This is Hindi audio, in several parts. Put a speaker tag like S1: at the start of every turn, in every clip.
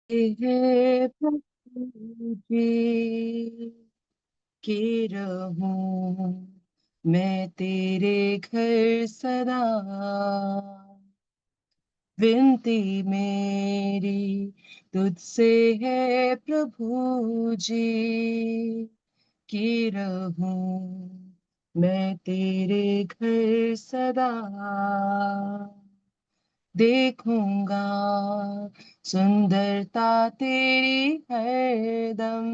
S1: है प्रभु जी के रहूं मैं तेरे घर सदा। विनती मेरी तुझसे है प्रभु जी कि रहूं मैं तेरे घर सदा। देखूंगा सुंदरता तेरी हरदम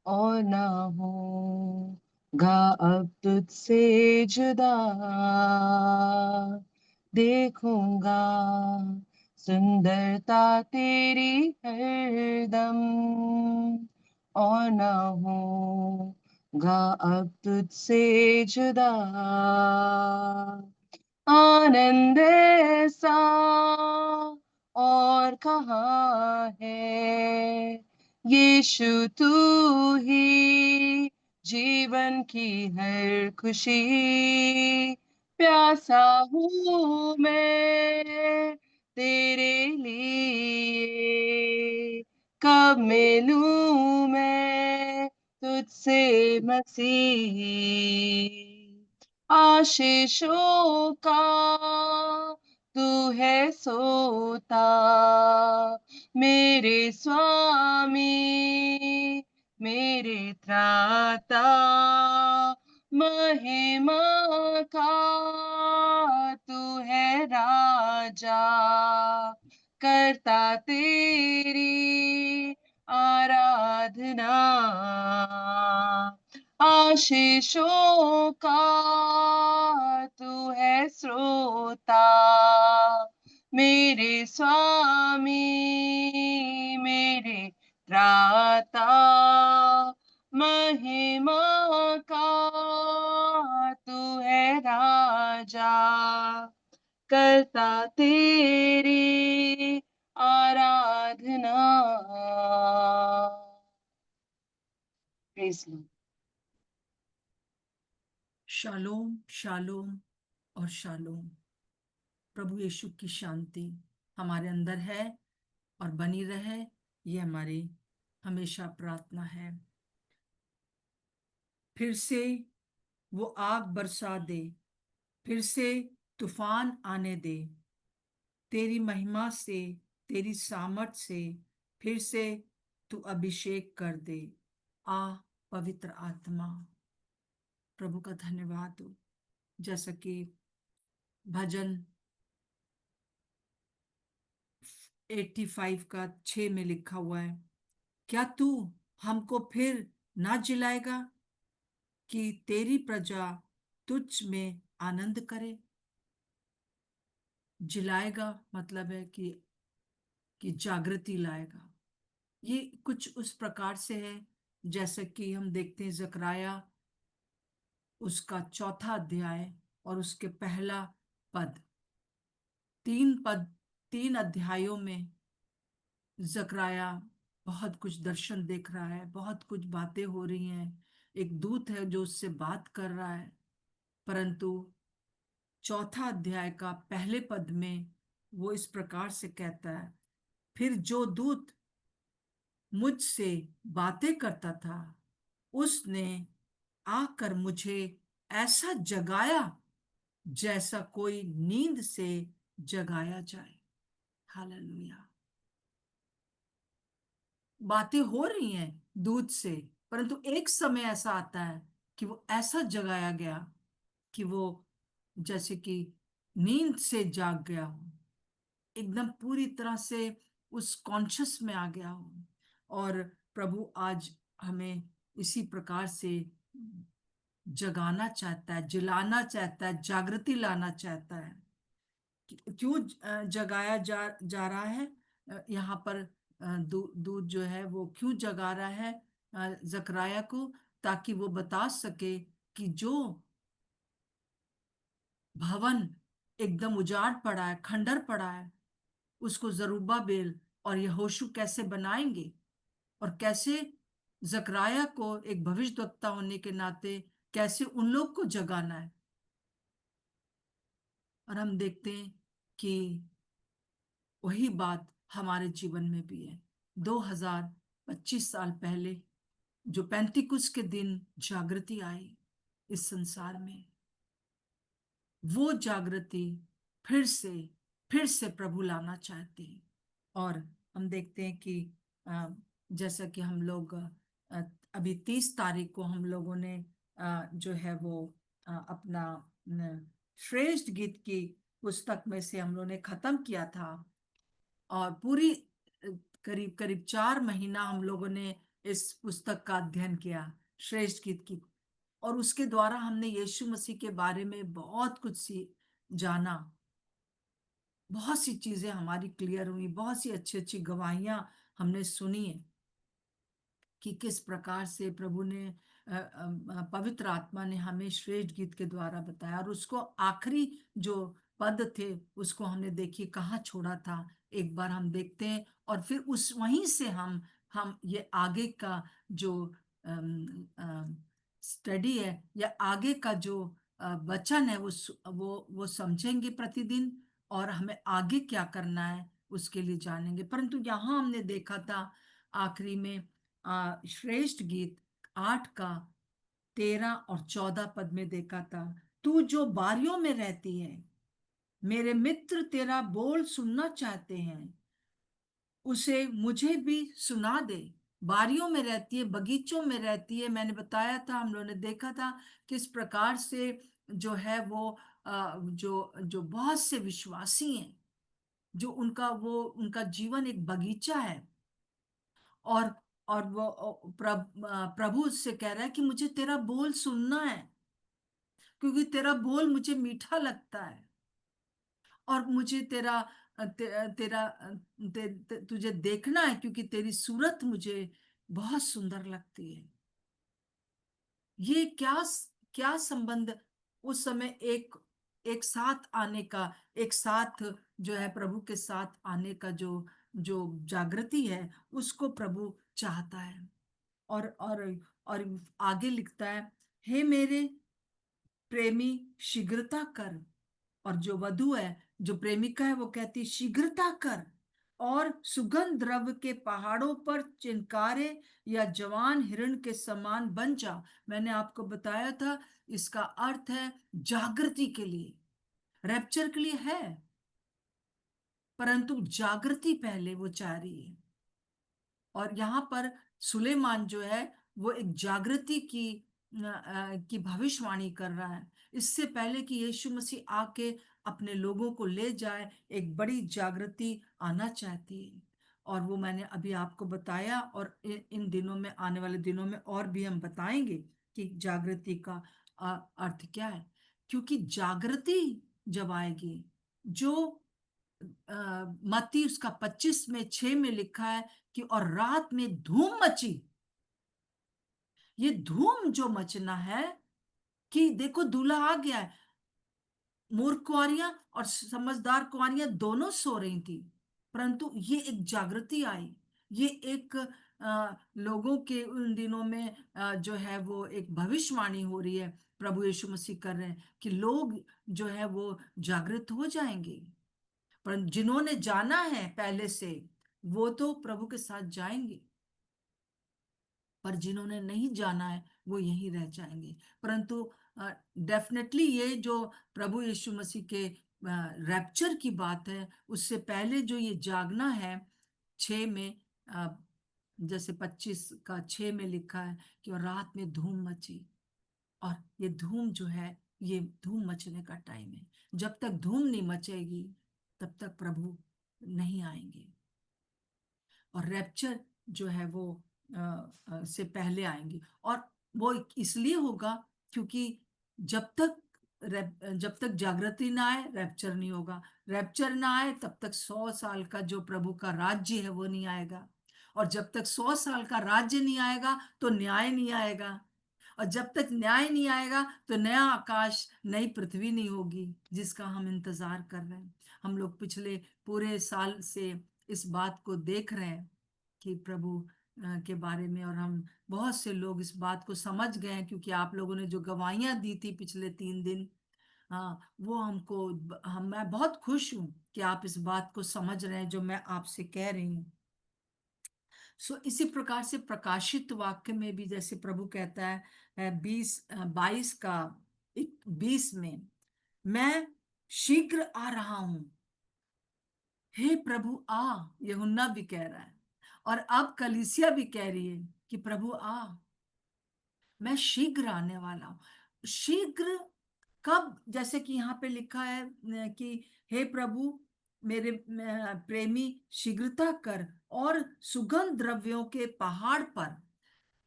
S1: और ना होगा अब तुझसे जुदा। देखूंगा सुंदरता तेरी हरदम और ना होगा अब तुझसे जुदा। आनंद ऐसा और कहाँ है यीशु तू ही जीवन की हर खुशी। प्यासा हूँ मैं तेरे लिए कब मिलूं मैं तुझसे मसीह। आशीषों का तू है सोता मेरे स्वामी मेरे त्राता। महिमा का तू है राजा करता तेरी आराधना। आशीषों का तू है स्रोता मेरे स्वामी मेरे त्राता। महिमा का तू है राजा करता तेरी आराधना। Praise lord.
S2: शालोम शालोम और शालोम। प्रभु यीशु की शांति हमारे अंदर है और बनी रहे, ये हमारी हमेशा प्रार्थना है। फिर से वो आग बरसा दे, फिर से तूफान आने दे, तेरी महिमा से, तेरी सामर्थ से फिर से तू अभिषेक कर दे। आ पवित्र आत्मा, प्रभु का धन्यवाद हो। जैसा कि भजन 85 का 6 में लिखा हुआ है, क्या तू हमको फिर ना जिलाएगा कि तेरी प्रजा तुझ में आनंद करे। जिलाएगा मतलब है कि जागृति लाएगा। ये कुछ उस प्रकार से है जैसे कि हम देखते हैं जकराया उसका चौथा अध्याय और उसके पहला पद। पद 3 अध्यायों में जकराया बहुत कुछ दर्शन देख रहा है, बहुत कुछ बातें हो रही हैं, एक दूत है जो उससे बात कर रहा है। परंतु चौथा अध्याय का पहले पद में वो इस प्रकार से कहता है, फिर जो दूत मुझसे बातें करता था उसने आकर मुझे ऐसा जगाया जैसा कोई नींद से जगाया जाए। हालेलुया। बातें हो रही हैं दूध से, परंतु एक समय ऐसा आता है कि वो ऐसा जगाया गया कि वो जैसे कि नींद से जाग गया हो, एकदम पूरी तरह से उस कॉन्शियस में आ गया हो। और प्रभु आज हमें इसी प्रकार से जगाना चाहता है, जिलाना चाहता है, जागृति लाना चाहता है। क्यों जगाया जा रहा है यहाँ पर? दूध जो है वो क्यों जगा रहा है जकराया को? ताकि वो बता सके कि जो भवन एकदम उजाड़ पड़ा है, खंडर पड़ा है, उसको जरूब्बाबेल और यहोशू कैसे बनाएंगे, और कैसे जकराया को एक भविष्यद्वक्ता होने के नाते कैसे उन लोग को जगाना है। और हम देखते हैं कि वही बात हमारे जीवन में भी है। 2025 साल पहले जो पेंतिकुस्त के दिन जागृति आई इस संसार में, वो जागृति फिर से प्रभु लाना चाहते हैं। और हम देखते हैं कि अ, जैसा कि हम लोग अभी 30 तारीख को हम लोगों ने जो है वो अपना श्रेष्ठ गीत की पुस्तक में से हम लोगों ने खत्म किया था। और पूरी करीब करीब 4 महीना हम लोगों ने इस पुस्तक का अध्ययन किया, श्रेष्ठ गीत की। और उसके द्वारा हमने यीशु मसीह के बारे में बहुत कुछ जाना। बहुत सी चीजें हमारी क्लियर हुई, बहुत सी अच्छी अच्छी गवाहियां हमने सुनी है कि किस प्रकार से प्रभु ने पवित्र आत्मा ने हमें श्रेष्ठ गीत के द्वारा बताया। और उसको आखिरी जो पद थे उसको हमने देखिए कहाँ छोड़ा था, एक बार हम देखते हैं। और फिर उस वहीं से हम ये आगे का जो स्टडी है या आगे का जो वचन है वो समझेंगे प्रतिदिन, और हमें आगे क्या करना है उसके लिए जानेंगे। परंतु यहाँ हमने देखा था आखिरी में श्रेष्ठ गीत 8 का 13 और 14 पद में देखा था, तू जो बारियों में रहती है, मेरे मित्र तेरा बोल सुनना चाहते हैं, उसे मुझे भी सुना दे। बारियों में रहती है, बगीचों में रहती है। मैंने बताया था, हम लोगों ने देखा था किस प्रकार से जो है वो जो जो बहुत से विश्वासी हैं, जो उनका जीवन एक बगीचा है। और वो प्रभु से कह रहा है कि मुझे तेरा बोल सुनना है, क्योंकि तेरा बोल मुझे मीठा लगता है। और मुझे तुझे देखना है, क्योंकि तेरी सूरत मुझे बहुत सुंदर लगती है। ये क्या संबंध उस समय एक एक साथ आने का, एक साथ जो है प्रभु के साथ आने का जो जो जागृति है, उसको प्रभु चाहता है। और आगे लिखता है, हे मेरे प्रेमी शीघ्रता कर। और जो वधु है, जो प्रेमिका है, वो कहती है शीघ्रता कर और सुगंध द्रव्य के पहाड़ों पर चिनकारे या जवान हिरण के समान बन जा। मैंने आपको बताया था इसका अर्थ है जागृति के लिए, रैप्चर के लिए है, परंतु जागृति पहले वो चाह रही है। और यहाँ पर सुलेमान जो है वो एक जागृति की भविष्यवाणी कर रहा है। इससे पहले कि यीशु मसीह आके अपने लोगों को ले जाए, एक बड़ी जागृति आना चाहती है। और वो मैंने अभी आपको बताया, और इन दिनों में, आने वाले दिनों में और भी हम बताएंगे कि जागृति का अर्थ क्या है। क्योंकि जागृति जब आएगी, जो मत्ती उसका 25 में 6 में लिखा है कि और रात में धूम मची। ये धूम जो मचना है कि देखो दूल्हा आ गया है। मूर्ख कुंवारियां और समझदार कुंवारियां दोनों सो रही थी, परंतु ये एक जागृति आई। ये एक लोगों के उन दिनों में जो है वो एक भविष्यवाणी हो रही है, प्रभु यीशु मसीह कर रहे हैं कि लोग जो है वो जागृत हो जाएंगे। पर जिन्होंने जाना है पहले से, वो तो प्रभु के साथ जाएंगे, पर जिन्होंने नहीं जाना है वो यहीं रह जाएंगे। परंतु डेफिनेटली ये जो प्रभु यीशु मसीह के रैप्चर की बात है, उससे पहले जो ये जागना है, 6 में जैसे 25 का 6 में लिखा है कि और रात में धूम मची। और ये धूम जो है, ये धूम मचने का टाइम है। जब तक धूम नहीं मचेगी तब तक प्रभु नहीं आएंगे। और रैप्चर जो है वो से पहले आएंगे। और वो इसलिए होगा क्योंकि जब तक जब तक जागृति ना आए रैप्चर नहीं होगा। रैप्चर ना आए तब तक 100 साल का जो प्रभु का राज्य है वो नहीं आएगा। और जब तक 100 साल का राज्य नहीं आएगा तो न्याय नहीं आएगा। और जब तक न्याय नहीं आएगा तो नया आकाश, नई पृथ्वी नहीं होगी, जिसका हम इंतजार कर रहे हैं। हम लोग पिछले पूरे साल से इस बात को देख रहे हैं कि प्रभु के बारे में, और हम बहुत से लोग इस बात को समझ गए हैं, क्योंकि आप लोगों ने जो गवाहियां दी थी पिछले 3 दिन, हाँ, वो हमको मैं बहुत खुश हूं कि आप इस बात को समझ रहे हैं जो मैं आपसे कह रही हूँ। सो इसी प्रकार से प्रकाशित वाक्य में भी जैसे प्रभु कहता है 22 का 20 में, मैं शीघ्र आ रहा हूं, हे प्रभु आ। यूहन्ना भी कह रहा है और अब कलीसिया भी कह रही है कि प्रभु आ, मैं शीघ्र आने वाला हूं। शीघ्र कब? जैसे कि यहाँ पे लिखा है कि हे प्रभु मेरे प्रेमी, शीघ्रता कर और सुगंध द्रव्यों के पहाड़ पर।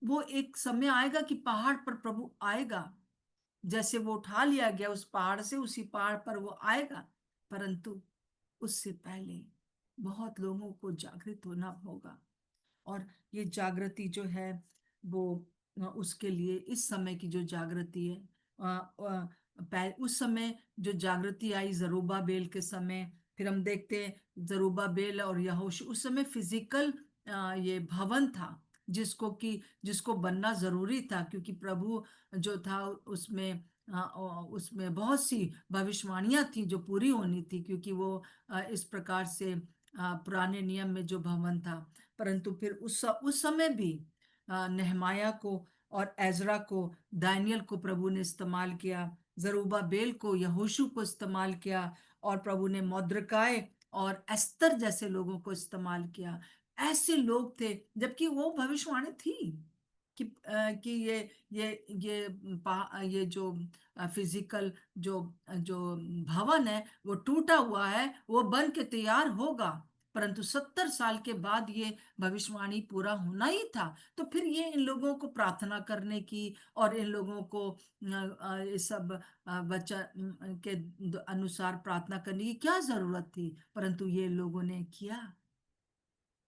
S2: वो एक समय आएगा कि पहाड़ पर प्रभु आएगा, जैसे वो उठा लिया गया उस पहाड़ से, उसी पहाड़ पर वो आएगा। परंतु उससे पहले बहुत लोगों को जागृत होना होगा। और ये जागृति जो है वो उसके लिए इस समय की जो जागृति है, उस समय जो जागृति आई जरूब्बाबेल के समय, फिर हम देखते हैं जरूब्बाबेल और यहोशू, उस समय फिजिकल ये भवन था जिसको बनना जरूरी था, क्योंकि प्रभु जो था उसमें उसमें बहुत सी भविष्यवाणियां थी जो पूरी होनी थी, क्योंकि वो इस प्रकार से पुराने नियम में जो भवन था। परंतु फिर उस समय भी नेहमाया को और एजरा को, दानियल को प्रभु ने इस्तेमाल किया, जरूब्बाबेल को, यहोशू को इस्तेमाल किया, और प्रभु ने मॉर्देकाई और एस्तर जैसे लोगों को इस्तेमाल किया। ऐसे लोग थे, जबकि वो भविष्यवाणी थी कि ये जो फिजिकल जो जो भवन है वो टूटा हुआ है, वो बन के तैयार होगा। परंतु 70 साल के बाद ये भविष्यवाणी पूरा होना ही था। तो फिर ये इन लोगों को प्रार्थना करने की और इन लोगों को ये सब वचन के अनुसार प्रार्थना करने की क्या जरूरत थी? परंतु ये लोगों ने किया।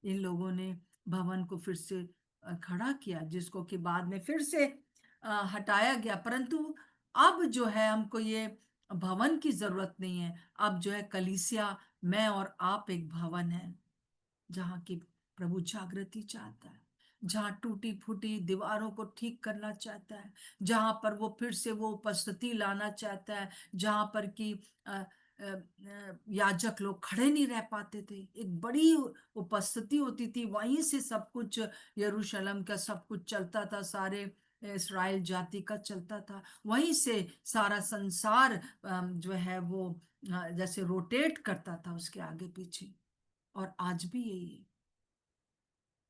S2: इन लोगों ने भवन को फिर से खड़ा किया, जिसको कि बाद में फिर से हटाया गया। परंतु अब जो है हमको ये भवन की जरूरत नहीं है। अब जो है कलीसिया, मैं और आप एक भवन है जहाँ की प्रभु जागृति चाहता है, जहाँ टूटी फूटी दीवारों को ठीक करना चाहता है, जहाँ पर वो फिर से वो उपस्थिति लाना चाहता है, जहाँ पर कि याजक लोग खड़े नहीं रह पाते थे, एक बड़ी उपस्थिति होती थी, वहीं से सब कुछ यरूशलेम का सब कुछ चलता था, सारे इस्राएल जाति का चलता था, वहीं से सारा संसार जो है वो जैसे रोटेट करता था उसके आगे पीछे। और आज भी यही है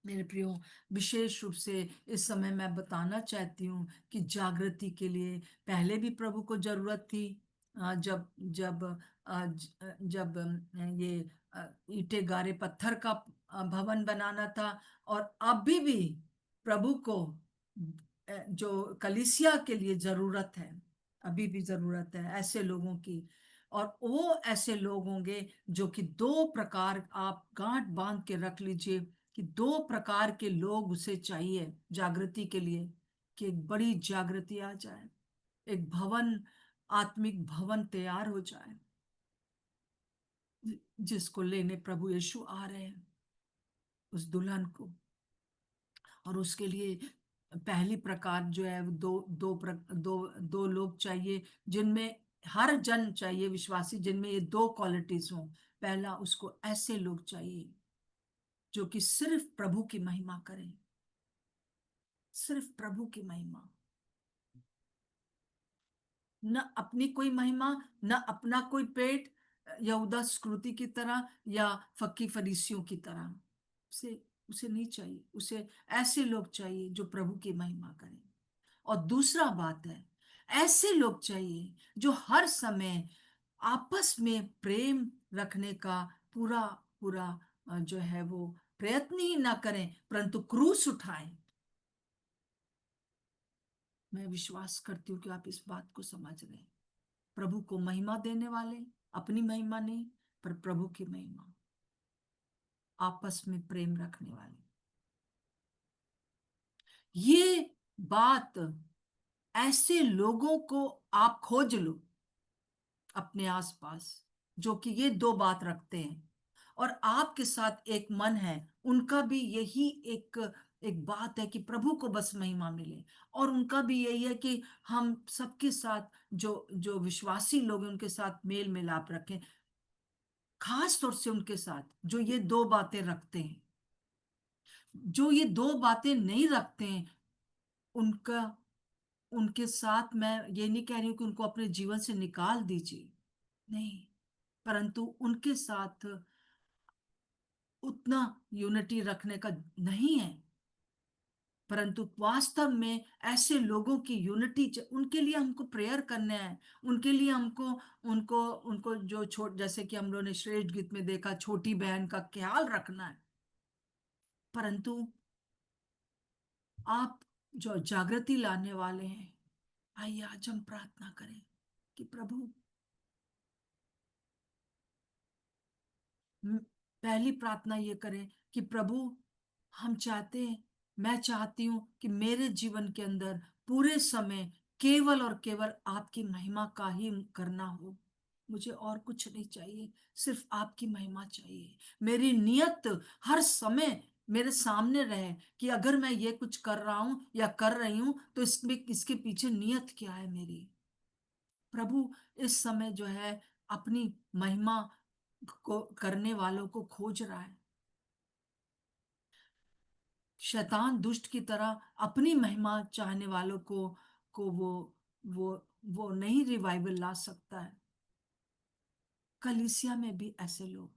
S2: मेरे प्रियो। विशेष रूप से इस समय मैं बताना चाहती हूँ कि जागृति के लिए पहले भी प्रभु को जरूरत थी, जब जब जब ये ईंटे गारे पत्थर का भवन बनाना था, और अभी भी प्रभु को जो कलीसिया के लिए जरूरत है, अभी भी जरूरत है ऐसे लोगों की। और वो ऐसे लोग होंगे जो कि दो प्रकार, आप गांठ बांध के रख लीजिए कि दो प्रकार के लोग उसे चाहिए जागृति के लिए, कि एक बड़ी जागृति आ जाए, एक भवन, आत्मिक भवन तैयार हो जाए, जिसको लेने प्रभु यीशु आ रहे हैं, उस दुल्हन को। और उसके लिए पहली प्रकार जो है दो लोग चाहिए, जिनमें हर जन चाहिए, विश्वासी, जिनमें ये दो क्वालिटीज हों। पहला, उसको ऐसे लोग चाहिए जो कि सिर्फ प्रभु की महिमा करें, सिर्फ प्रभु की महिमा, न अपनी कोई महिमा, न अपना कोई पेट, यहूदा स्क्रूति की तरह या फक्की फरीसियों की तरह। उसे उसे नहीं चाहिए, उसे ऐसे लोग चाहिए जो प्रभु की महिमा करें। और दूसरा बात है, ऐसे लोग चाहिए जो हर समय आपस में प्रेम रखने का पूरा पूरा जो है वो प्रयत्न ही ना करें, परंतु क्रूस उठाएं। मैं विश्वास करती हूँ कि आप इस बात को समझ रहे हैं। प्रभु को महिमा देने वाले, अपनी महिमा नहीं पर प्रभु की महिमा, आपस में प्रेम रखने वाले। ये बात, ऐसे लोगों को आप खोज लो अपने आसपास जो कि ये दो बात रखते हैं और आपके साथ एक मन है, उनका भी यही एक एक बात है कि प्रभु को बस महिमा मिले। और उनका भी यही है कि हम सबके साथ, जो जो विश्वासी लोग हैं उनके साथ मेल मिलाप रखें, खास तौर से उनके साथ जो ये दो बातें रखते हैं। जो ये दो बातें नहीं रखते हैं, उनका उनके साथ मैं ये नहीं कह रही हूँ कि उनको अपने जीवन से निकाल दीजिए, नहीं, परंतु उनके साथ उतना यूनिटी रखने का नहीं है। परंतु वास्तव में ऐसे लोगों की यूनिटी, उनके लिए हमको प्रेयर करने हैं। उनके लिए हमको उनको उनको जो छोट जैसे कि हम लोगों ने श्रेष्ठ गीत में देखा, छोटी बहन का ख्याल रखना है। परंतु आप जो जागृति लाने वाले हैं, आइए आज हम प्रार्थना करें कि प्रभु, पहली प्रार्थना ये करें कि प्रभु, हम चाहते हैं, मैं चाहती हूं कि मेरे जीवन के अंदर पूरे समय केवल और केवल आपकी महिमा का ही करना हो। मुझे और कुछ नहीं चाहिए, सिर्फ आपकी महिमा चाहिए। मेरी नियत हर समय मेरे सामने रहे कि अगर मैं ये कुछ कर रहा हूं या कर रही हूं तो इसमें इसके पीछे नियत क्या है मेरी। प्रभु इस समय जो है अपनी महिमा को करने वालों को खोज रहा है। शैतान दुष्ट की तरह अपनी महिमा चाहने वालों को वो वो नहीं रिवाइवल ला सकता है। कलीसिया में भी ऐसे लोग,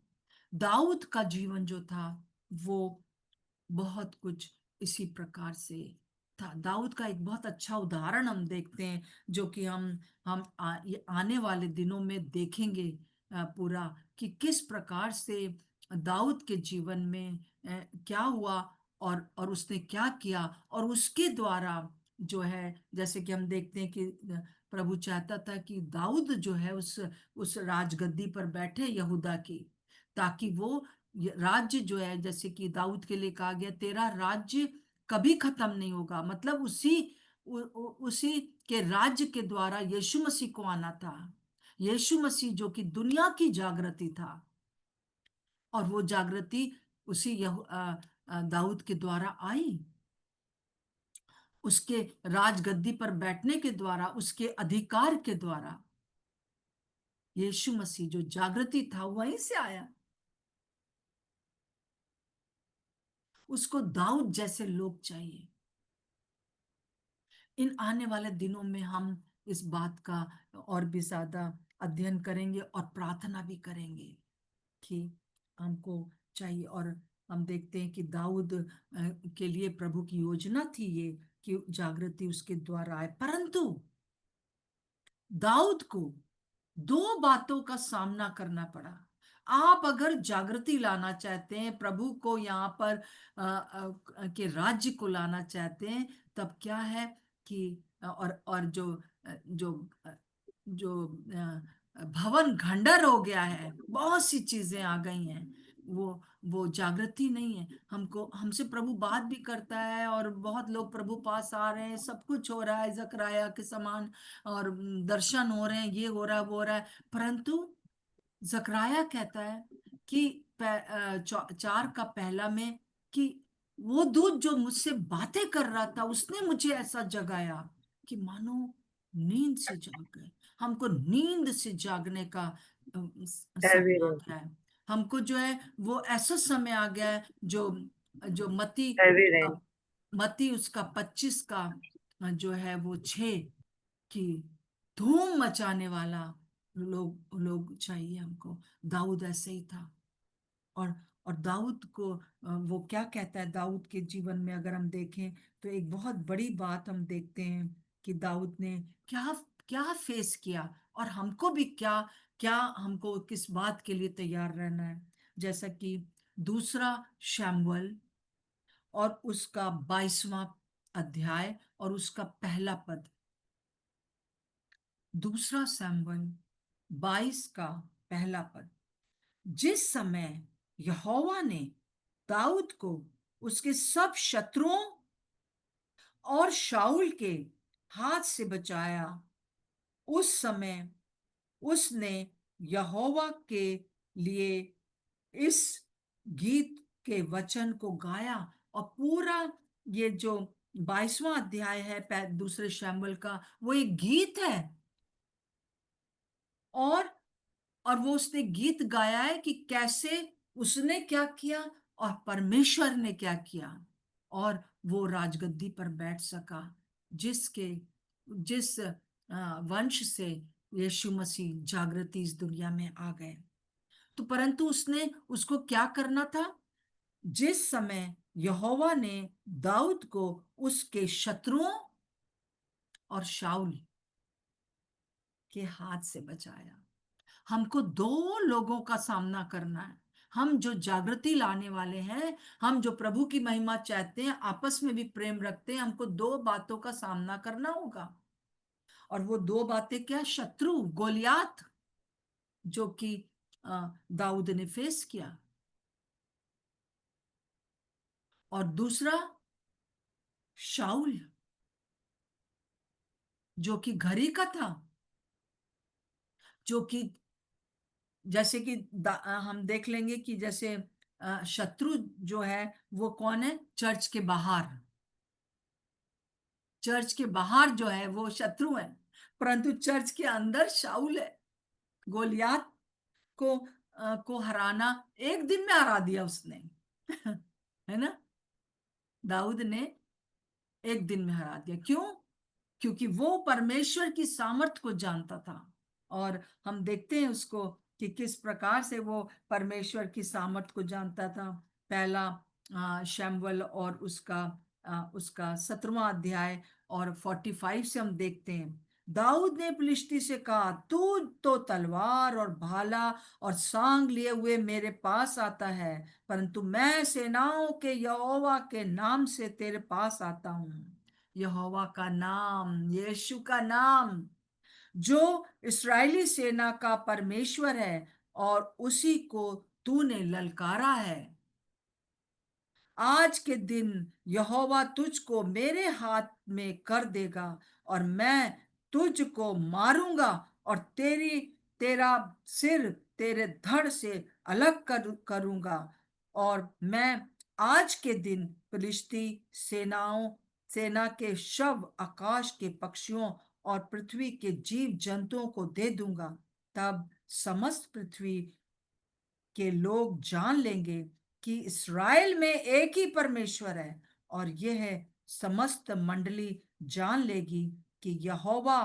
S2: दाऊद का जीवन जो था वो बहुत कुछ इसी प्रकार से था। दाऊद का एक बहुत अच्छा उदाहरण हम देखते हैं, जो कि ये आने वाले दिनों में देखेंगे पूरा, कि किस प्रकार से दाऊद के जीवन में क्या हुआ और उसने क्या किया, और उसके द्वारा जो है, जैसे कि हम देखते हैं कि प्रभु चाहता था कि दाऊद जो है उस राजगद्दी पर बैठे यहूदा की, ताकि वो राज्य जो है, जैसे कि दाऊद के लिए कहा गया, तेरा राज्य कभी खत्म नहीं होगा। मतलब उसी के राज्य के द्वारा यीशु मसीह को आना था। यीशु मसीह जो कि दुनिया की जागृति था, और वो जागृति दाऊद के द्वारा आई। उसके राजगद्दी पर बैठने के द्वारा, उसके अधिकार के द्वारा यीशु मसीह जो जागृति था वहीं से आया। उसको दाऊद जैसे लोग चाहिए। इन आने वाले दिनों में हम इस बात का और भी ज्यादा अध्ययन करेंगे और प्रार्थना भी करेंगे कि हमको चाहिए। और हम देखते हैं कि दाऊद के लिए प्रभु की योजना थी ये, कि जागृति उसके द्वारा आए। परंतु दाऊद को दो बातों का सामना करना पड़ा। आप अगर जागृति लाना चाहते हैं, प्रभु को यहाँ पर के राज्य को लाना चाहते हैं, तब क्या है कि और जो भवन खंडर हो गया है, बहुत सी चीजें आ गई हैं, वो जागृति नहीं है। हमको हमसे प्रभु बात भी करता है, और बहुत लोग प्रभु पास आ रहे हैं, सब कुछ हो रहा है जकराया के समान, और दर्शन हो रहे हैं, ये हो रहा है वो हो रहा है। परंतु जकराया कहता है कि 4 का पहला में, कि वो दूत जो मुझसे बातें कर रहा था उसने मुझे ऐसा जगाया कि मानो नींद से जाग गए। हमको नींद से जागने का समय आ
S1: एविडेंस,
S2: गया है। हमको जो है वो ऐसा समय आ गया है, जो जो
S1: एविडेंस।
S2: मती उसका 25 का जो है वो 6, कि धूम मचाने वाला लोग लोग चाहिए हमको। दाऊद ऐसे ही था। और और दाऊद को वो क्या कहता है, दाऊद के जीवन में अगर हम देखें तो एक बहुत बड़ी बात हम देखते हैं कि दाऊद ने क्या क्या फेस किया, और हमको भी क्या क्या हमको किस बात के लिए तैयार रहना है। जैसा कि दूसरा शमूएल और उसका 22वां अध्याय और उसका पहला पद। दूसरा सैमुअल 22 का पहला पद। जिस समय यहोवा ने दाऊद को उसके सब शत्रुओं और शाऊल के हाथ से बचाया, उस समय उसने यहोवा के लिए इस गीत के वचन को गाया, और पूरा ये जो 22वां अध्याय है दूसरे शैमुएल का, वो एक गीत है। और वो उसने गीत गाया है कि कैसे उसने क्या किया और परमेश्वर ने क्या किया, और वो राजगद्दी पर बैठ सका, जिसके जिस वंश से यीशु मसीह जागृति इस दुनिया में आ गए। तो परंतु उसने उसको क्या करना था? जिस समय यहोवा ने दाऊद को उसके शत्रुओं और शाऊल के हाथ से बचाया। हमको दो लोगों का सामना करना है। हम जो जागृति लाने वाले हैं, हम जो प्रभु की महिमा चाहते हैं, आपस में भी प्रेम रखते हैं, हमको दो बातों का सामना करना होगा। और वो दो बातें क्या? शत्रु गोलियात, जो कि दाऊद ने फेस किया, और दूसरा शाऊल, जो कि घरी का था, जो कि जैसे कि हम देख लेंगे कि जैसे शत्रु जो है वो कौन है? चर्च के बाहर, चर्च के बाहर जो है वो शत्रु है, परंतु चर्च के अंदर शाऊल है। गोलियात को को हराना, एक दिन में हरा दिया उसने है ना? दाऊद ने एक दिन में हरा दिया। क्यों? क्योंकि वो परमेश्वर की सामर्थ को जानता था। और हम देखते हैं उसको कि किस प्रकार से वो परमेश्वर की सामर्थ को जानता था। पहला शैमुएल और उसका 17वां अध्याय और 45 से हम देखते हैं। दाऊद ने फिलिस्ती से कहा, तू तो तलवार और भाला और सांग लिए हुए मेरे पास आता है, परंतु मैं सेनाओं के यहोवा के नाम से तेरे पास आता हूँ। यहोवा का नाम, यीशु का नाम, जो इस्राएली सेना का परमेश्वर है, और उसी को तूने ललकारा है। आज के दिन यहोवा तुझको मेरे हाथ में कर देगा, और मैं तुझको मारूंगा, और तेरा सिर तेरे धड़ से अलग करूंगा। और मैं आज के दिन फिलिस्ती सेना के शव आकाश के पक्षियों और पृथ्वी के जीव जंतुओं को दे दूंगा। तब समस्त पृथ्वी के लोग जान लेंगे कि इस्राएल में एक ही परमेश्वर है, और यह समस्त मंडली जान लेगी कि यहोवा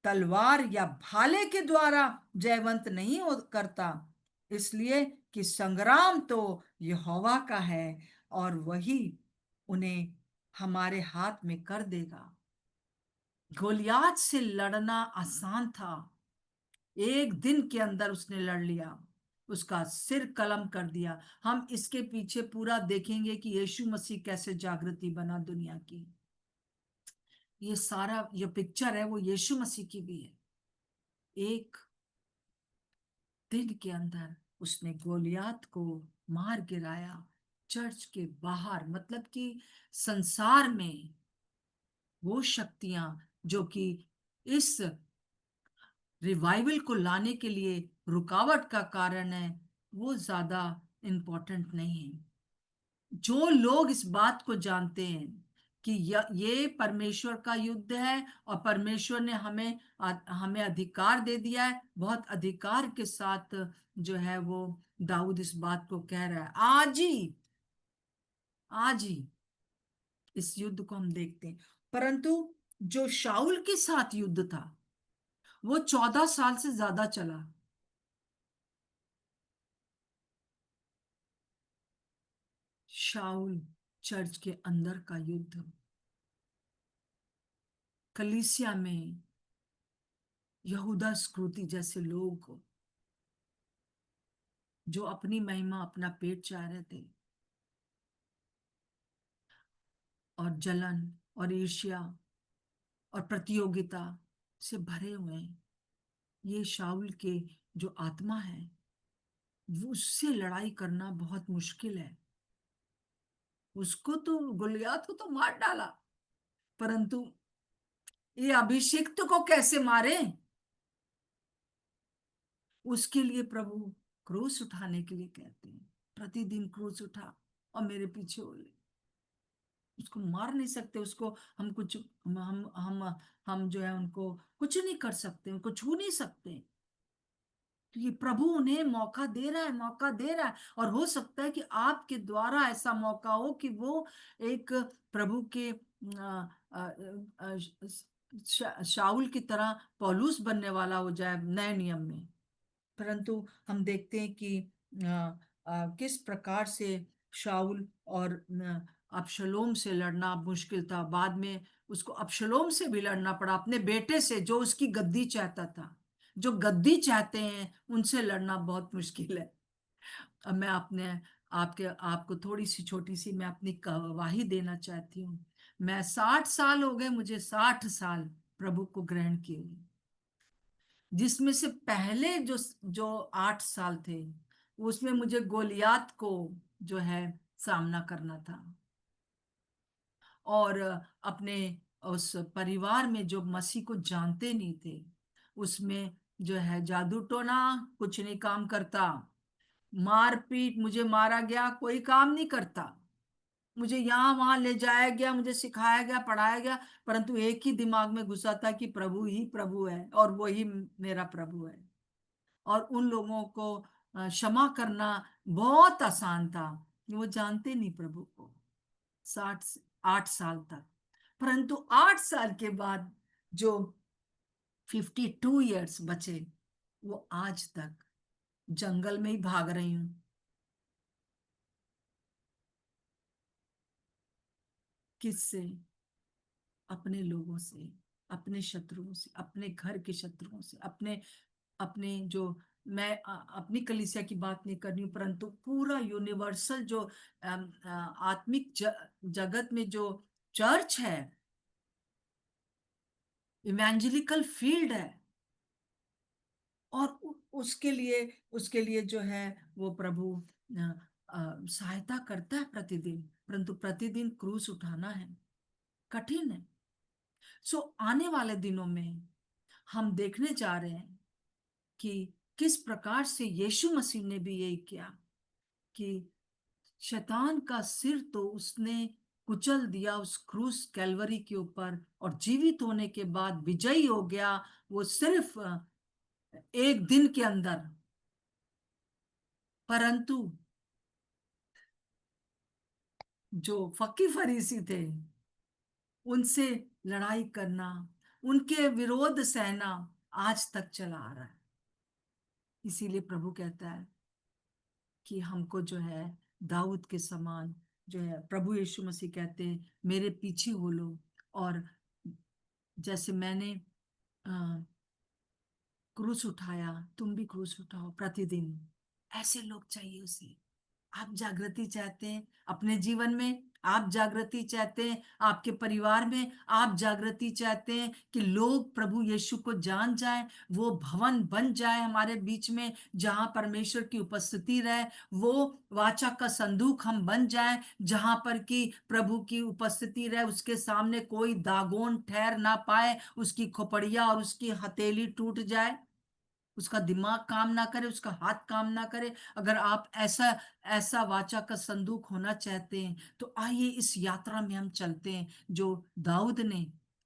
S2: तलवार या भाले के द्वारा जयवंत नहीं करता, इसलिए कि संग्राम तो यहोवा का है, और वही उन्हें हमारे हाथ में कर देगा। गोलियात से लड़ना आसान था। एक दिन के अंदर उसने लड़ लिया, उसका सिर कलम कर दिया। हम इसके पीछे पूरा देखेंगे कि यीशु मसीह कैसे जागृति बना दुनिया की। ये सारा जो पिक्चर है वो यीशु मसीह की भी है। एक दिन के अंदर उसने गोलियात को मार गिराया। चर्च के बाहर, मतलब कि संसार में वो शक्तियां जो कि इस रिवाइवल को लाने के लिए रुकावट का कारण है, वो ज्यादा इम्पोर्टेंट नहीं है। जो लोग इस बात को जानते हैं कि ये परमेश्वर का युद्ध है, और परमेश्वर ने हमें अधिकार दे दिया है, बहुत अधिकार के साथ जो है वो दाऊद इस बात को कह रहा है। आज ही इस युद्ध को हम देखते हैं। परंतु जो शाऊल के साथ युद्ध था वो 14 साल से ज्यादा चला। शाऊल चर्च के अंदर का युद्ध, कलीसिया में यहूदा स्क्रूति जैसे लोग जो अपनी महिमा, अपना पेट चाह रहे थे, और जलन और ईर्ष्या और प्रतियोगिता से भरे हुए हैं। ये शाऊल के जो आत्मा है, वो उससे लड़ाई करना बहुत मुश्किल है। उसको तो, गोलियत को तो मार डाला, परंतु ये अभिषिक्त को कैसे मारे? उसके लिए प्रभु क्रूस उठाने के लिए कहते हैं, प्रतिदिन क्रूस उठा और मेरे पीछे हो ले। उसको मार नहीं सकते, उसको हम कुछ हम जो है उनको कुछ नहीं कर सकते, उनको छू नहीं सकते। तो ये प्रभु उन्हें मौका दे रहा है, मौका दे रहा है। और हो सकता है कि आपके द्वारा ऐसा मौका हो कि वो एक प्रभु के शाऊल की तरह पौलुस बनने वाला हो जाए नए नियम में। परंतु हम देखते हैं कि किस प्रकार से शाऊल और अबशलोम से लड़ना मुश्किल था। बाद में उसको अबशलोम से भी लड़ना पड़ा, अपने बेटे से, जो उसकी गद्दी चाहता था। जो गद्दी चाहते हैं उनसे लड़ना बहुत मुश्किल है। अब मैं आपको थोड़ी सी छोटी सी मैं अपनी गवाही देना चाहती हूँ। मैं 60 साल हो गए, मुझे 60 साल प्रभु को ग्रहण किए हुए, जिसमें से पहले जो जो 8 साल थे उसमें मुझे गोलियात को जो है सामना करना था। और अपने उस परिवार में जो मसीह को जानते नहीं थे, उसमें जो है जादू टोना कुछ नहीं काम करता, मारपीट, मुझे मारा गया, कोई काम नहीं करता। मुझे यहाँ वहां ले जाया गया, मुझे सिखाया गया, पढ़ाया गया, परंतु एक ही दिमाग में घुसा था कि प्रभु ही प्रभु है और वही मेरा प्रभु है। और उन लोगों को क्षमा करना बहुत आसान था, वो जानते नहीं प्रभु को। 8 साल तक। परंतु 8 साल के बाद जो 52 इयर्स बचे, वो आज तक जंगल में ही भाग रही हूं। किससे? अपने लोगों से, अपने शत्रुओं से, अपने घर के शत्रुओं से, अपने अपने जो मैं अपनी कलीसिया की बात नहीं कर रही हूँ, परंतु पूरा यूनिवर्सल जो आत्मिक जगत में जो चर्च है, इवेंजेलिकल फील्ड है। और उसके लिए जो है वो प्रभु सहायता करता है प्रतिदिन, परंतु प्रतिदिन क्रूस उठाना है, कठिन है। सो आने वाले दिनों में हम देखने जा रहे हैं कि किस प्रकार से यीशु मसीह ने भी यही किया कि शैतान का सिर तो उसने कुचल दिया उस क्रूस कैलवरी के ऊपर, और जीवित होने के बाद विजयी हो गया। वो सिर्फ एक दिन के अंदर। परंतु जो फकी फरीसी थे, उनसे लड़ाई करना, उनके विरोध सहना आज तक चला आ रहा है। इसीलिए प्रभु कहता है कि हमको जो है दाऊद के समान जो है, प्रभु यीशु मसीह कहते हैं मेरे पीछे हो लो। और जैसे मैंने क्रूस उठाया, तुम भी क्रूस उठाओ प्रतिदिन। ऐसे लोग चाहिए उसे। आप जागृति चाहते हैं अपने जीवन में, आप जागृति चाहते हैं आपके परिवार में, आप जागृति चाहते हैं कि लोग प्रभु यीशु को जान जाएं, वो भवन बन जाए हमारे बीच में जहां परमेश्वर की उपस्थिति रहे, वो वाचा का संदूक हम बन जाएं जहां पर कि प्रभु की उपस्थिति रहे, उसके सामने कोई दागोन ठहर ना पाए, उसकी खोपड़िया और उसकी हथेली टूट जाए, उसका दिमाग काम ना करे, उसका हाथ काम ना करे। अगर आप ऐसा ऐसा वाचा का संदूक होना चाहते हैं तो आइए इस यात्रा में हम चलते हैं, जो दाऊद ने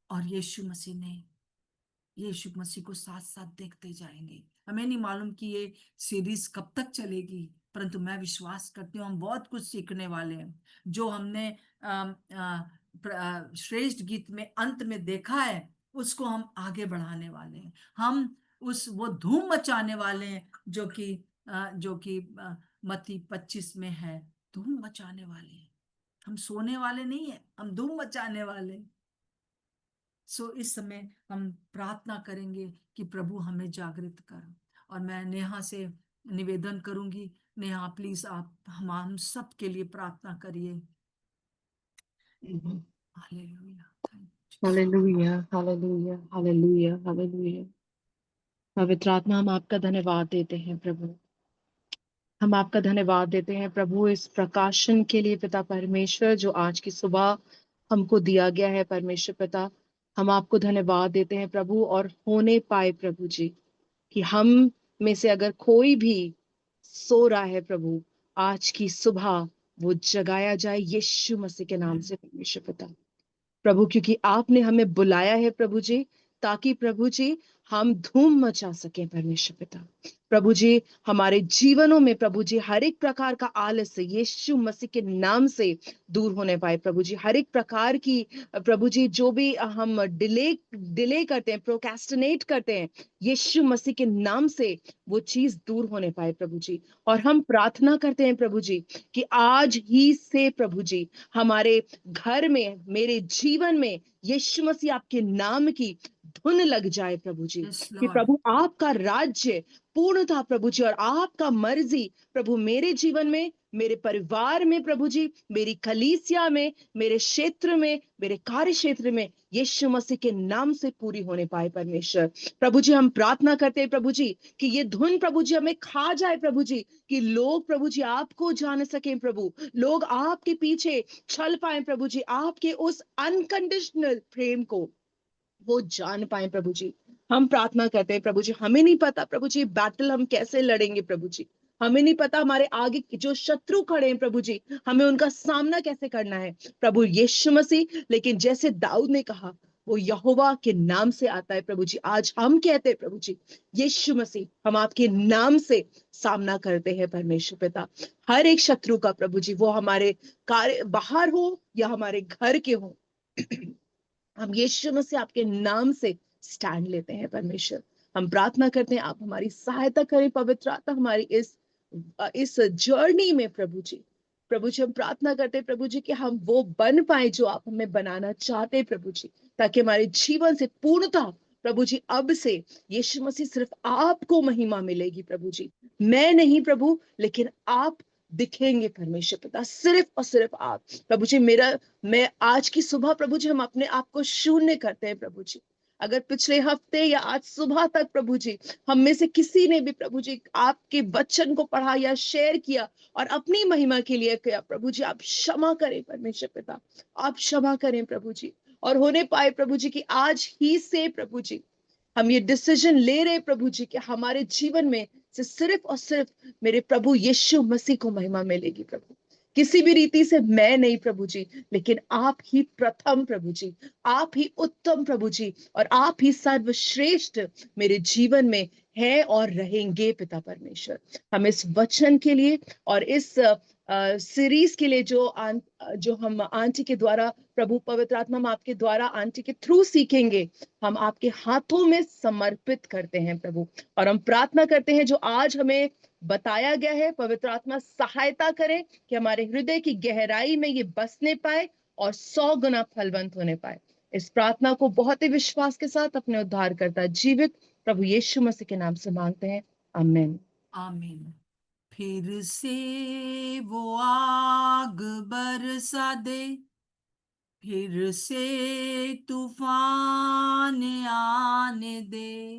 S2: और यीशु मसीह ने, यीशु मसीह को साथ साथ देखते जाएंगे। हमें नहीं मालूम कि ये सीरीज कब तक चलेगी, परंतु मैं विश्वास करती हूँ हम बहुत कुछ सीखने वाले हैं। जो हमने श्रेष्ठ गीत में अंत में देखा है, उसको हम आगे बढ़ाने वाले हैं। हम वो धूम मचाने वाले हैं जो कि मत्ती 25 में है। धूम मचाने वाले हैं, हम सोने वाले नहीं है, हम धूम मचाने वाले हैं। सो इस समय हम प्रार्थना करेंगे कि प्रभु हमें जागृत कर। और मैं नेहा से निवेदन करूंगी, नेहा प्लीज आप हम सब के लिए प्रार्थना करिए। Hallelujah, thank you.
S1: Hallelujah, hallelujah, hallelujah, hallelujah. पवित्र आत्मा, हम आपका धन्यवाद देते हैं प्रभु। हम आपका धन्यवाद देते हैं प्रभु इस प्रकाशन के लिए पिता परमेश्वर, जो आज की सुबह हमको दिया गया है परमेश्वर पिता। हम आपको धन्यवाद देते हैं प्रभु, और होने पाए प्रभु जी कि हम में से अगर कोई भी सो रहा है प्रभु, आज की सुबह वो जगाया जाए यीशु मसीह के नाम से परमेश्वर पिता। प्रभु, क्योंकि आपने हमें बुलाया है प्रभु जी, ताकि प्रभु जी हम धूम मचा सकें परमेश्वर पिता। प्रभु जी, हमारे जीवनों में प्रभु जी हर एक प्रकार का आलस्य यीशु मसीह के नाम से दूर होने पाए प्रभु जी। हर एक प्रकार की प्रभु जी जो भी हम डिले डिले करते हैं, प्रोक्रेस्टिनेट करते हैं, यीशु मसीह के नाम से वो चीज दूर होने पाए प्रभु जी। और हम प्रार्थना करते हैं प्रभु जी कि आज ही से प्रभु जी हमारे घर में, मेरे जीवन में यीशु मसीह आपके नाम की धुन लग जाए प्रभु जी।
S2: यस
S1: कि
S2: लॉर्ड।
S1: प्रभु आपका राज्य पूर्णता प्रभु जी और आपका मर्जी प्रभु मेरे जीवन में, मेरे परिवार में प्रभु जी, मेरी कलीसिया में, मेरे क्षेत्र में, मेरे कार्य क्षेत्र में यीशु मसीह के नाम से पूरी होने पाए परमेश्वर। प्रभु जी हम प्रार्थना करते हैं प्रभु जी कि ये धुन प्रभु जी हमें खा जाए प्रभु जी, कि लोग प्रभु जी आपको जान सकें प्रभु, लोग आपके पीछे चल पाए प्रभु जी, आपके उस अनकंडीशनल प्रेम को वो जान पाए प्रभु जी। हम प्रार्थना करते हैं प्रभु जी, हमें नहीं पता प्रभु जी बैटल हम कैसे लड़ेंगे प्रभु जी, हमें नहीं पता हमारे आगे जो शत्रु खड़े हैं प्रभु जी, हमें उनका सामना कैसे करना है प्रभु यीशु मसीह। लेकिन जैसे दाऊद ने कहा, वो यहोवा के नाम से आता है प्रभु जी। आज हम कहते हैं प्रभु जी यीशु मसीह, हम आपके नाम से सामना करते हैं परमेश्वर पिता। हर एक शत्रु का प्रभु जी, वो हमारे कार्य बाहर हो या हमारे घर के हो, हम यीशु मसीह आपके नाम से स्टैंड लेते हैं परमेश्वर। हम प्रार्थना करते हैं आप हमारी सहायता करें पवित्र आत्मा हमारी इस जर्नी में प्रभु जी। प्रभु जी हम प्रार्थना करते हैं प्रभु जी कि हम वो बन पाए जो आप हमें बनाना चाहते हैं प्रभु जी, ताकि हमारे जीवन से पूर्णता प्रभु जी अब से यीशु मसीह सिर्फ आपको महिमा मिलेगी प्रभु जी। मैं नहीं प्रभु, लेकिन आप दिखेंगे परमेश्वर पिता, सिर्फ और सिर्फ आप प्रभु जी। मैं आज की सुबह प्रभु जी हम अपने आप को शून्य करते हैं प्रभु जी। अगर पिछले हफ्ते या आज सुबह तक प्रभु जी हम में से किसी ने भी प्रभु जी आपके वचन को पढ़ा या शेयर किया और अपनी महिमा के लिए किया प्रभु जी, आप क्षमा करें परमेश्वर पिता, आप क्षमा करें प्रभु जी। और होने पाए प्रभु जी कि आज ही से प्रभु जी हम ये डिसीजन ले रहे प्रभु जी कि हमारे जीवन में से सिर्फ और सिर्फ मेरे प्रभु यीशु मसीह को महिमा मिलेगी प्रभु। किसी भी रीति से मैं नहीं प्रभु जी, लेकिन आप ही प्रथम प्रभु जी, आप ही उत्तम प्रभु जी, और आप ही सर्वश्रेष्ठ मेरे जीवन में है और रहेंगे पिता परमेश्वर। हम इस वचन के लिए और इस सीरीज के लिए जो हम आंटी के द्वारा प्रभु पवित्र आत्मा हम आपके द्वारा आंटी के थ्रू सीखेंगे, हम आपके हाथों में समर्पित करते हैं प्रभु। और हम प्रार्थना करते हैं जो आज हमें बताया गया है, पवित्र आत्मा सहायता करे कि हमारे हृदय की गहराई में ये बसने पाए और 100 गुना फलवंत होने पाए। इस प्रार्थना को बहुत ही विश्वास के साथ अपने उद्धार करता जीवित प्रभु यीशु मसीह के नाम से मांगते हैं, आमीन।
S2: आमीन। फिर से वो आग बरसा दे, फिर से तूफान आने दे,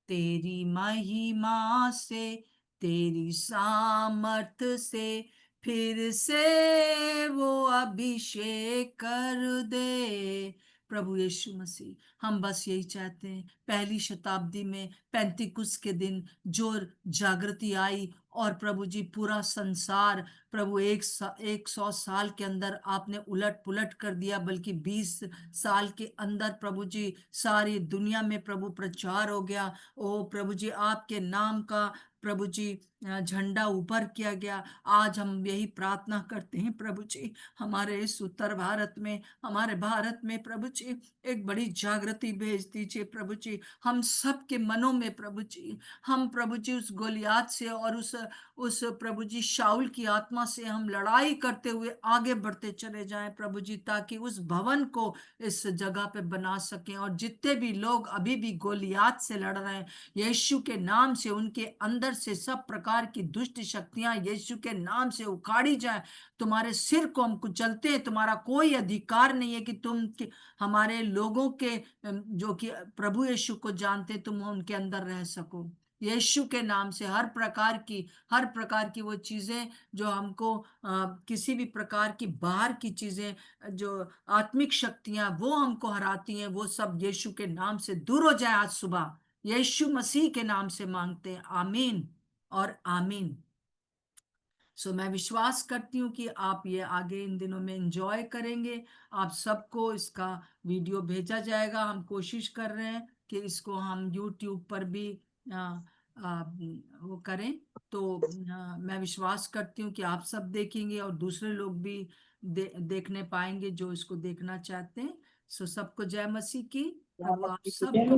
S2: तेरी महिमा से, तेरी सामर्थ से, फिर से वो अभिषेक कर दे। प्रभु यीशु मसीह, हम बस यही चाहते हैं। पहली शताब्दी में पैंतीकुस के दिन जो जागृति आई, और प्रभु जी पूरा संसार, प्रभु 100 साल के अंदर आपने उलट पुलट कर दिया, बल्कि 20 साल के अंदर प्रभु जी सारी दुनिया में प्रभु प्रचार हो गया। ओ प्रभु जी, आपके नाम का प्रभु जी झंडा ऊपर किया गया। आज हम यही प्रार्थना करते हैं प्रभु जी, हमारे इस उत्तर भारत में, हमारे भारत में प्रभु जी एक बड़ी जागृति भेज दीजिए प्रभु जी। हम सब के मनों में प्रभु जी, हम प्रभु जी उस गोलियात से और उस प्रभु जी शाऊल की आत्मा से हम लड़ाई करते हुए आगे बढ़ते चले जाएं प्रभु जी, ताकि उस भवन को इस जगह पे बना सकें। और जितने भी लोग अभी भी गोलियात से लड़ रहे हैं, यीशु के नाम से उनके अंदर से सब प्रकार की दुष्ट शक्तियां यीशु के नाम से उखाड़ी जाए। तुम्हारे सिर को हम कुचलते हैं, तुम्हारा कोई अधिकार नहीं है कि हमारे लोगों के जो कि प्रभु यीशु को जानते, तुम उनके अंदर रह सको। यीशु के नाम से हर प्रकार की वो चीजें जो हमको किसी भी प्रकार की बाहर की चीजें, जो आत्मिक शक्तियां वो हमको हराती हैं, वो सब यीशु के नाम से दूर हो जाए। आज सुबह यीशु मसीह के नाम से मांगते हैं, आमीन और आमीन। सो मैं विश्वास करती हूँ कि आप ये आगे इन दिनों में एंजॉय करेंगे। आप सबको इसका वीडियो भेजा जाएगा। हम कोशिश कर रहे हैं कि इसको हम यूट्यूब पर भी आ, वो करें। तो मैं विश्वास करती हूँ कि आप सब देखेंगे और दूसरे लोग भी देखने पाएंगे जो इसको देखना चाहते हैं। सो सबको जय मसीह की। प्रभु आप सबको